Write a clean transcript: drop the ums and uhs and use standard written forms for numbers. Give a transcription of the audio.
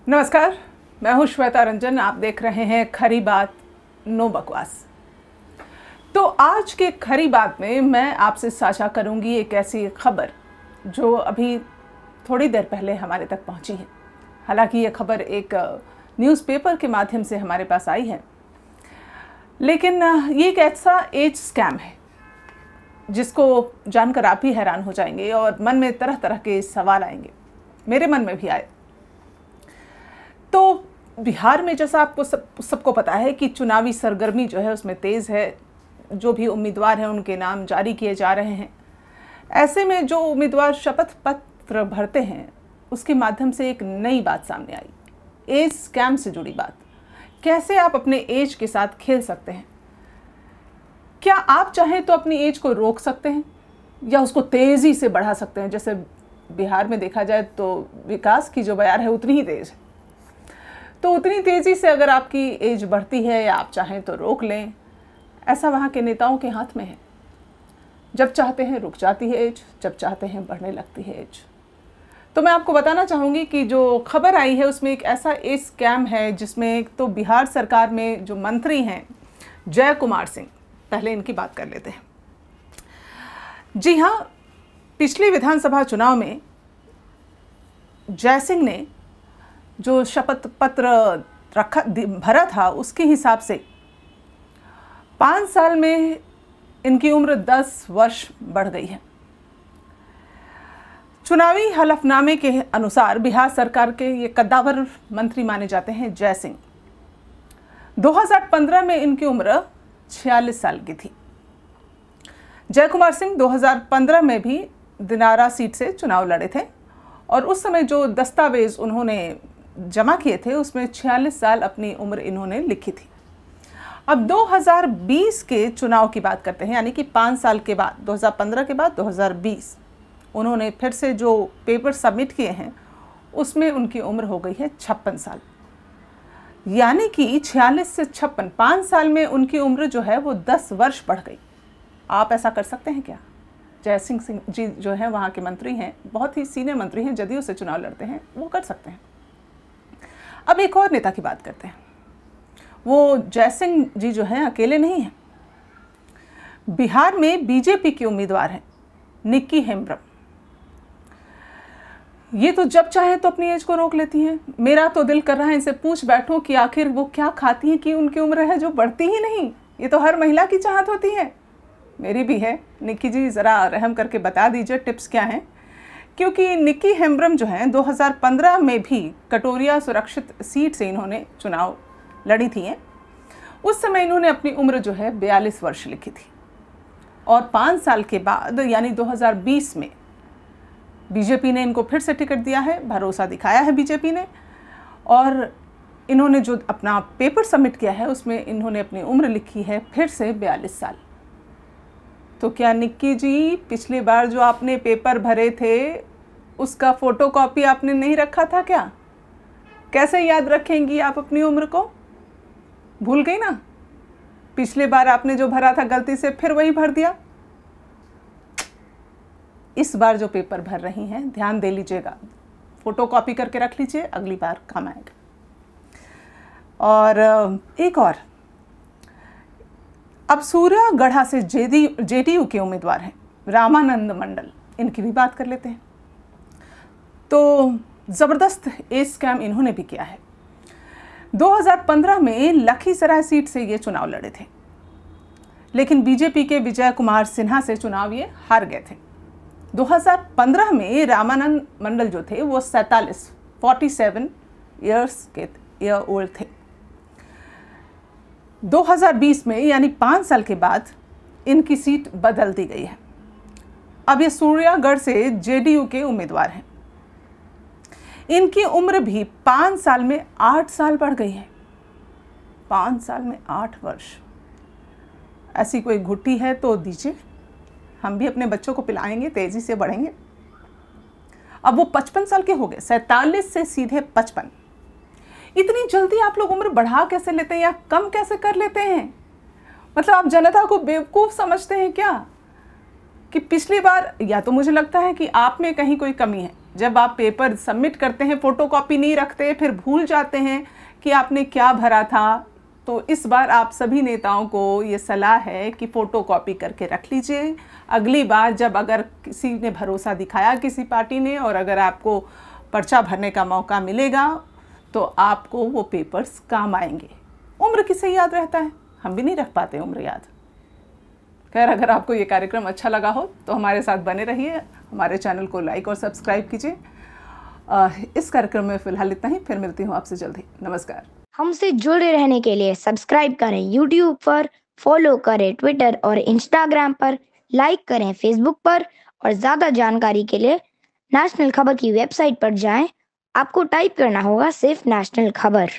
नमस्कार, मैं हूं श्वेता रंजन। आप देख रहे हैं खरी बात नो बकवास। तो आज के खरी बात में मैं आपसे साझा करूंगी एक ऐसी खबर जो अभी थोड़ी देर पहले हमारे तक पहुंची है। हालांकि ये खबर एक न्यूज़पेपर के माध्यम से हमारे पास आई है, लेकिन ये एक ऐसा एज स्कैम है जिसको जानकर आप भी हैरान हो जाएंगे और मन में तरह तरह के सवाल आएंगे। मेरे मन में भी आए। तो बिहार में जैसा आपको सबको पता है कि चुनावी सरगर्मी जो है उसमें तेज़ है। जो भी उम्मीदवार हैं उनके नाम जारी किए जा रहे हैं। ऐसे में जो उम्मीदवार शपथ पत्र भरते हैं उसके माध्यम से एक नई बात सामने आई, एज स्कैम से जुड़ी बात। कैसे आप अपने एज के साथ खेल सकते हैं। क्या आप चाहें तो अपनी एज को रोक सकते हैं या उसको तेज़ी से बढ़ा सकते हैं। जैसे बिहार में देखा जाए तो विकास की जो बयार है उतनी ही तेज़ है, तो उतनी तेज़ी से अगर आपकी एज बढ़ती है या आप चाहें तो रोक लें, ऐसा वहाँ के नेताओं के हाथ में है। जब चाहते हैं रुक जाती है एज, जब चाहते हैं बढ़ने लगती है एज। तो मैं आपको बताना चाहूँगी कि जो खबर आई है उसमें एक ऐसा एज स्कैम है जिसमें एक तो बिहार सरकार में जो मंत्री हैं जय कुमार सिंह, पहले इनकी बात कर लेते हैं। जी हाँ, पिछले विधानसभा चुनाव में जय सिंह ने जो शपथ पत्र भरा था उसके हिसाब से 5 साल में इनकी उम्र 10 वर्ष बढ़ गई है। चुनावी हलफनामे के अनुसार बिहार सरकार के ये कद्दावर मंत्री माने जाते हैं जय सिंह। 2015 में इनकी उम्र 46 साल की थी। जय कुमार सिंह 2015 में भी दिनारा सीट से चुनाव लड़े थे और उस समय जो दस्तावेज उन्होंने जमा किए थे उसमें 46 साल अपनी उम्र इन्होंने लिखी थी। अब 2020 के चुनाव की बात करते हैं, यानी कि 5 साल के बाद 2015 के बाद 2020 उन्होंने फिर से जो पेपर सबमिट किए हैं उसमें उनकी उम्र हो गई है 56 साल। यानी कि 46 से 56, 5 साल में उनकी उम्र जो है वो 10 वर्ष बढ़ गई। आप ऐसा कर सकते हैं क्या। जय सिंह जी जो हैं वहाँ के मंत्री हैं, बहुत ही सीनियर मंत्री हैं, जदयू से चुनाव लड़ते हैं, वो कर सकते हैं। अब एक और नेता की बात करते हैं। वो जय सिंह जी जो हैं अकेले नहीं हैं। बिहार में बीजेपी की उम्मीदवार हैं निक्की हेम्ब्रम। ये तो जब चाहे तो अपनी एज को रोक लेती हैं। मेरा तो दिल कर रहा है इनसे पूछ बैठूं कि आखिर वो क्या खाती हैं कि उनकी उम्र है जो बढ़ती ही नहीं। ये तो हर महिला की चाहत होती है, मेरी भी है। निक्की जी ज़रा रहम करके बता दीजिए टिप्स क्या हैं, क्योंकि निक्की हेम्ब्रम जो हैं 2015 में भी कटोरिया सुरक्षित सीट से इन्होंने चुनाव लड़ी थी। उस समय इन्होंने अपनी उम्र जो है 42 वर्ष लिखी थी और 5 साल के बाद यानी 2020 में बीजेपी ने इनको फिर से टिकट दिया है, भरोसा दिखाया है बीजेपी ने, और इन्होंने जो अपना पेपर सबमिट किया है उसमें इन्होंने अपनी उम्र लिखी है फिर से 42 साल। तो क्या निक्की जी पिछली बार जो आपने पेपर भरे थे उसका फोटोकॉपी आपने नहीं रखा था क्या। कैसे याद रखेंगी आप अपनी उम्र को। भूल गई ना, पिछली बार आपने जो भरा था गलती से फिर वही भर दिया। इस बार जो पेपर भर रही हैं ध्यान दे लीजिएगा, फोटोकॉपी करके रख लीजिए, अगली बार काम आएगा। और एक और, अब सूर्यागढ़ा से जेडीयू के उम्मीदवार हैं रामानंद मंडल, इनकी भी बात कर लेते हैं। तो ज़बरदस्त एज स्कैम इन्होंने भी किया है। 2015 में लखीसराय सीट से ये चुनाव लड़े थे, लेकिन बीजेपी के विजय कुमार सिन्हा से चुनाव ये हार गए थे। 2015 में रामानंद मंडल जो थे वो 47 ईयर ओल्ड थे। 2020 में यानी 5 साल के बाद इनकी सीट बदल दी गई है। अब ये सूर्यागढ़ से जेडीयू के उम्मीदवार हैं। इनकी उम्र भी 5 साल में 8 साल बढ़ गई है। 5 साल में 8 वर्ष। ऐसी कोई घुट्टी है तो दीजिए, हम भी अपने बच्चों को पिलाएंगे, तेजी से बढ़ेंगे। अब वो 55 साल के हो गए, 47 से सीधे 55। इतनी जल्दी आप लोग उम्र बढ़ा कैसे लेते हैं या कम कैसे कर लेते हैं। मतलब आप जनता को बेवकूफ़ समझते हैं क्या कि पिछली बार या तो मुझे लगता है कि आप में कहीं कोई कमी है, जब आप पेपर सबमिट करते हैं फ़ोटोकॉपी नहीं रखते, फिर भूल जाते हैं कि आपने क्या भरा था। तो इस बार आप सभी नेताओं को ये सलाह है कि फ़ोटोकॉपी करके रख लीजिए। अगली बार जब अगर किसी ने भरोसा दिखाया किसी पार्टी ने और अगर आपको पर्चा भरने का मौका मिलेगा तो आपको वो पेपर्स काम आएंगे। उम्र किसे याद रहता है, हम भी नहीं रख पाते उम्र याद। खैर, अगर आपको ये कार्यक्रम अच्छा लगा हो तो हमारे साथ बने रहिए, हमारे चैनल को लाइक और सब्सक्राइब कीजिए। इस कार्यक्रम में फ़िलहाल इतना ही, फिर मिलती हूँ आपसे जल्दी। नमस्कार। हमसे जुड़े रहने के लिए सब्सक्राइब करें यूट्यूब पर, फॉलो करें ट्विटर और इंस्टाग्राम पर, लाइक करें फेसबुक पर और ज़्यादा जानकारी के लिए नेशनल खबर की वेबसाइट पर जाएं। आपको टाइप करना होगा सिर्फ नेशनल खबर।